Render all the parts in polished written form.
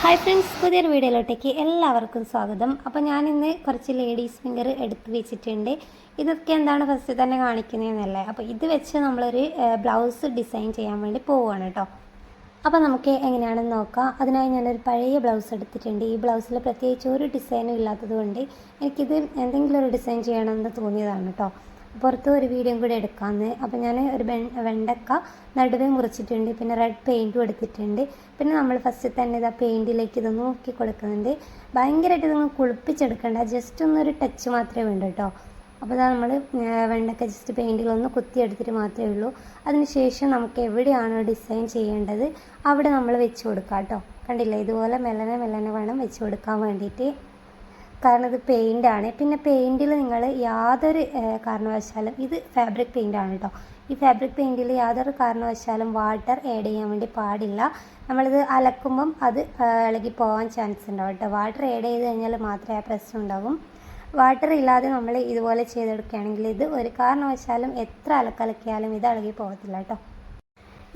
Hi friends, പുതിയൊരു വീഡിയോയിലോട്ടേക്ക് എല്ലാവർക്കും സ്വാഗതം. അപ്പോൾ ഞാനിന്ന് കുറച്ച് ലേഡീസ് ഫിംഗർ എടുത്ത് വെച്ചിട്ടുണ്ട്. ഇതൊക്കെ എന്താണ് ഫസ്റ്റ് തന്നെ കാണിക്കുന്നതെന്നല്ലേ. അപ്പോൾ ഇത് വെച്ച് നമ്മളൊരു ബ്ലൗസ് ഡിസൈൻ ചെയ്യാൻ വേണ്ടി പോവുകയാണ് കേട്ടോ. അപ്പോൾ നമുക്ക് എങ്ങനെയാണെന്ന് നോക്കാം. അതിനായി ഞാനൊരു പഴയ ബ്ലൗസ് എടുത്തിട്ടുണ്ട്. ഈ ബ്ലൗസിൽ പ്രത്യേകിച്ച് ഒരു ഡിസൈനും ഇല്ലാത്തത് കൊണ്ട് എനിക്കിത് എന്തെങ്കിലും ഒരു ഡിസൈൻ ചെയ്യണമെന്ന് തോന്നിയതാണ് കേട്ടോ. പുറത്ത് ഒരു വീഡിയോയും കൂടി എടുക്കാമെന്ന്. അപ്പോൾ ഞാൻ ഒരു വെണ്ടക്ക നടുവേ മുറിച്ചിട്ടുണ്ട്. പിന്നെ റെഡ് പെയിൻറ്റും എടുത്തിട്ടുണ്ട്. പിന്നെ നമ്മൾ ഫസ്റ്റ് തന്നെ ഇതാ പെയിൻറ്റിലേക്ക് ഇത് നോക്കി കൊടുക്കുന്നുണ്ട്. ഭയങ്കരമായിട്ട് ഇതൊന്ന് കുളിപ്പിച്ചെടുക്കണ്ട, ജസ്റ്റ് ഒന്നൊരു ടച്ച് മാത്രമേ വേണ്ടൂ കേട്ടോ. അപ്പോൾ ഇതാ നമ്മൾ വെണ്ടക്ക ജസ്റ്റ് പെയിൻറ്റിലൊന്ന് കുത്തിയെടുത്തിട്ട് മാത്രമേ ഉള്ളൂ. അതിനുശേഷം നമുക്ക് എവിടെയാണോ ഡിസൈൻ ചെയ്യേണ്ടത് അവിടെ നമ്മൾ വെച്ച് കൊടുക്കാം കേട്ടോ. കണ്ടില്ലേ, ഇതുപോലെ മെല്ലനെ മെല്ലനെ വേണം വെച്ച് കൊടുക്കാൻ വേണ്ടിയിട്ട്. കാരണം ഇത് പെയിൻ്റാണ്. പിന്നെ പെയിൻറ്റിൽ നിങ്ങൾ യാതൊരു കാരണവശാലും, ഇത് ഫാബ്രിക് പെയിൻ്റാണ് കേട്ടോ. ഈ ഫാബ്രിക് പെയിൻറ്റിൽ യാതൊരു കാരണവശാലും വാട്ടർ ആഡ് ചെയ്യാൻ വേണ്ടി പാടില്ല. നമ്മളിത് അലക്കുമ്പം അത് ഇളകി പോകാൻ ചാൻസ് ഉണ്ടാവും കേട്ടോ. വാട്ടർ ആഡ് ചെയ്ത് കഴിഞ്ഞാൽ മാത്രമേ ആ പ്രശ്നം ഉണ്ടാകും. വാട്ടർ ഇല്ലാതെ നമ്മൾ ഇതുപോലെ ചെയ്തെടുക്കുകയാണെങ്കിൽ ഇത് ഒരു കാരണവശാലും എത്ര അലക്കലക്കിയാലും ഇത് ഇളകി പോകത്തില്ല കേട്ടോ.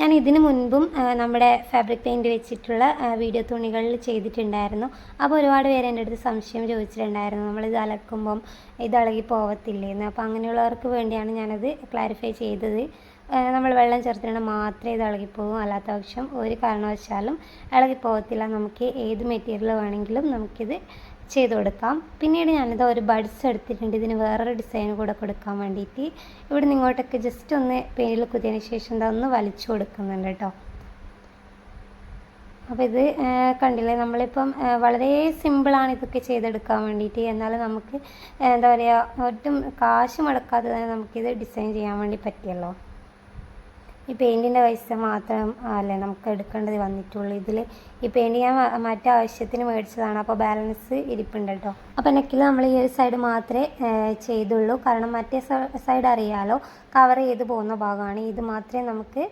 ഞാൻ ഇതിന് മുൻപും നമ്മുടെ ഫാബ്രിക് പെയിൻറ്റ് വെച്ചിട്ടുള്ള വീഡിയോ തുണികളിൽ ചെയ്തിട്ടുണ്ടായിരുന്നു. അപ്പോൾ ഒരുപാട് പേര് എൻ്റെ അടുത്ത് സംശയം ചോദിച്ചിട്ടുണ്ടായിരുന്നു, നമ്മളിത് അലക്കുമ്പം ഇത് ഇളകി പോകത്തില്ലേന്ന്. അപ്പോൾ അങ്ങനെയുള്ളവർക്ക് വേണ്ടിയാണ് ഞാനത് ക്ലാരിഫൈ ചെയ്തത്. നമ്മൾ വെള്ളം ചേർത്തിട്ട് മാത്രമേ ഇത് ഇളകിപ്പോകും, അല്ലാത്ത പക്ഷം ഒരു കാരണവശാലും ഇളകിപ്പോകത്തില്ല. നമുക്ക് ഏത് മെറ്റീരിയൽ വേണമെങ്കിലും നമുക്കിത് ചെയ്ത് കൊടുക്കാം. പിന്നീട് ഞാനിത് ഒരു ബഡ്സ് എടുത്തിട്ടുണ്ട്, ഇതിന് വേറൊരു ഡിസൈൻ കൂടെ കൊടുക്കാൻ വേണ്ടിയിട്ട്. ഇവിടെ നിന്ന് ഇങ്ങോട്ടൊക്കെ ജസ്റ്റ് ഒന്ന് പെയിനിൽ കുത്തിയതിന് ശേഷം ഇതൊന്ന് വലിച്ചു കൊടുക്കുന്നുണ്ട് കേട്ടോ. അപ്പോൾ ഇത് കണ്ടില്ലേ, നമ്മളിപ്പം വളരെ സിമ്പിളാണ് ഇതൊക്കെ ചെയ്തെടുക്കാൻ വേണ്ടിയിട്ട്. എന്നാലും നമുക്ക് എന്താ പറയുക, ഒട്ടും കാശ് മുടക്കാതെ തന്നെ നമുക്കിത് ഡിസൈൻ ചെയ്യാൻ വേണ്ടി പറ്റിയല്ലോ. ഈ പെയിൻറ്റിൻ്റെ പൈസ മാത്രം അല്ലേ നമുക്ക് എടുക്കേണ്ടത് വന്നിട്ടുള്ളൂ. ഇതിൽ ഈ പെയിൻറ്റ് ഞാൻ മറ്റാവശ്യത്തിന് മേടിച്ചതാണ്, അപ്പോൾ ബാലൻസ് ഇരിപ്പുണ്ട് കേട്ടോ. അപ്പോൾ നെക്കിൽ നമ്മൾ ഈ ഒരു സൈഡ് മാത്രമേ ചെയ്തുള്ളൂ, കാരണം മറ്റേ സൈഡ് അറിയാലോ കവർ ചെയ്ത് പോകുന്ന ഭാഗമാണ്. ഇത് മാത്രമേ നമുക്ക്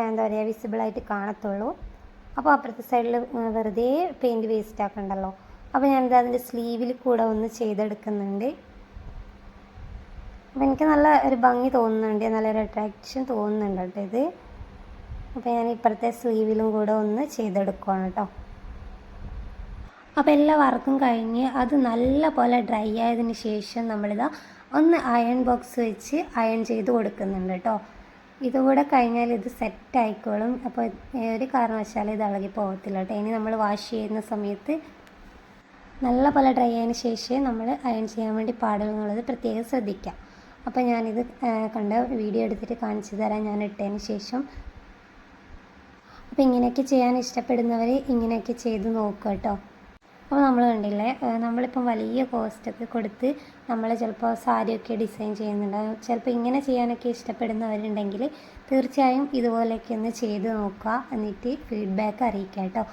എന്താ പറയുക വിസിബിളായിട്ട് കാണത്തുള്ളൂ. അപ്പോൾ അപ്പുറത്തെ സൈഡിൽ വെറുതെ പെയിൻറ്റ് വേസ്റ്റ് ആക്കണ്ടല്ലോ. അപ്പോൾ ഞാനിത് അതിൻ്റെ സ്ലീവിൽ കൂടെ ഒന്ന് ചെയ്തെടുക്കുന്നുണ്ട്. അപ്പോൾ എനിക്ക് നല്ല ഒരു ഭംഗി തോന്നുന്നുണ്ട്, നല്ലൊരു അട്രാക്ഷൻ തോന്നുന്നുണ്ട് കേട്ടോ ഇത്. അപ്പോൾ ഞാൻ ഇപ്പുറത്തെ സ്ലീവിലും കൂടെ ഒന്ന് ചെയ്തെടുക്കുകയാണ് കേട്ടോ. അപ്പോൾ എല്ലാ വർക്കും കഴിഞ്ഞ് അത് നല്ല പോലെ ഡ്രൈ ആയതിന് ശേഷം നമ്മളിതാ ഒന്ന് അയൺ ബോക്സ് വെച്ച് അയൺ ചെയ്ത് കൊടുക്കുന്നുണ്ട് കേട്ടോ. ഇതുകൂടെ കഴിഞ്ഞാൽ ഇത് സെറ്റ് ആയിക്കോളും. അപ്പോൾ ഒരു കാരണവശാലും ഇത് ഇളകി പോകത്തില്ല കേട്ടോ. ഇനി നമ്മൾ വാഷ് ചെയ്യുന്ന സമയത്ത് നല്ല പോലെ ഡ്രൈ ആയതിന് ശേഷം നമ്മൾ അയൺ ചെയ്യാൻ വേണ്ടി പാടുള്ളൂ എന്നുള്ളത് പ്രത്യേകം ശ്രദ്ധിക്കാം. അപ്പോൾ ഞാനിത് കണ്ട വീഡിയോ എടുത്തിട്ട് കാണിച്ചു തരാം ഞാൻ ഇട്ടതിന് ശേഷം. അപ്പോൾ ഇങ്ങനെയൊക്കെ ചെയ്യാൻ ഇഷ്ടപ്പെടുന്നവർ ഇങ്ങനെയൊക്കെ ചെയ്ത് നോക്കുക കേട്ടോ. അപ്പോൾ നമ്മൾ കണ്ടില്ലേ, നമ്മളിപ്പം വലിയ കോസ്റ്റൊക്കെ കൊടുത്ത് നമ്മൾ ചിലപ്പോൾ സാരിയൊക്കെ ഡിസൈൻ ചെയ്യുന്നുണ്ടാകും. ചിലപ്പോൾ ഇങ്ങനെ ചെയ്യാനൊക്കെ ഇഷ്ടപ്പെടുന്നവരുണ്ടെങ്കിൽ തീർച്ചയായും ഇതുപോലെയൊക്കെ ഒന്ന് ചെയ്ത് നോക്കുക, എന്നിട്ട് ഫീഡ്ബാക്ക് അറിയിക്കുക കേട്ടോ.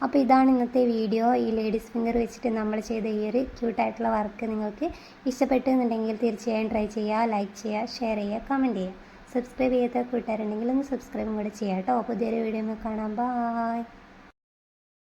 അപ്പോൾ ഇതാണ് ഇന്നത്തെ വീഡിയോ. ഈ ലേഡീസ് ഫിംഗർ വെച്ചിട്ട് നമ്മൾ ചെയ്ത ഈ ഒരു ക്യൂട്ടായിട്ടുള്ള വർക്ക് നിങ്ങൾക്ക് ഇഷ്ടപ്പെട്ടെന്നുണ്ടെങ്കിൽ തീർച്ചയായും ട്രൈ ചെയ്യുക, ലൈക്ക് ചെയ്യുക, ഷെയർ ചെയ്യുക, കമൻറ്റ് ചെയ്യുക. സബ്സ്ക്രൈബ് ചെയ്യാത്ത കൂട്ടുകാരുണ്ടെങ്കിൽ ഒന്ന് സബ്സ്ക്രൈബും കൂടെ ചെയ്യാം കേട്ടോ. പുതിയൊരു വീഡിയോ കാണാം. ബൈ.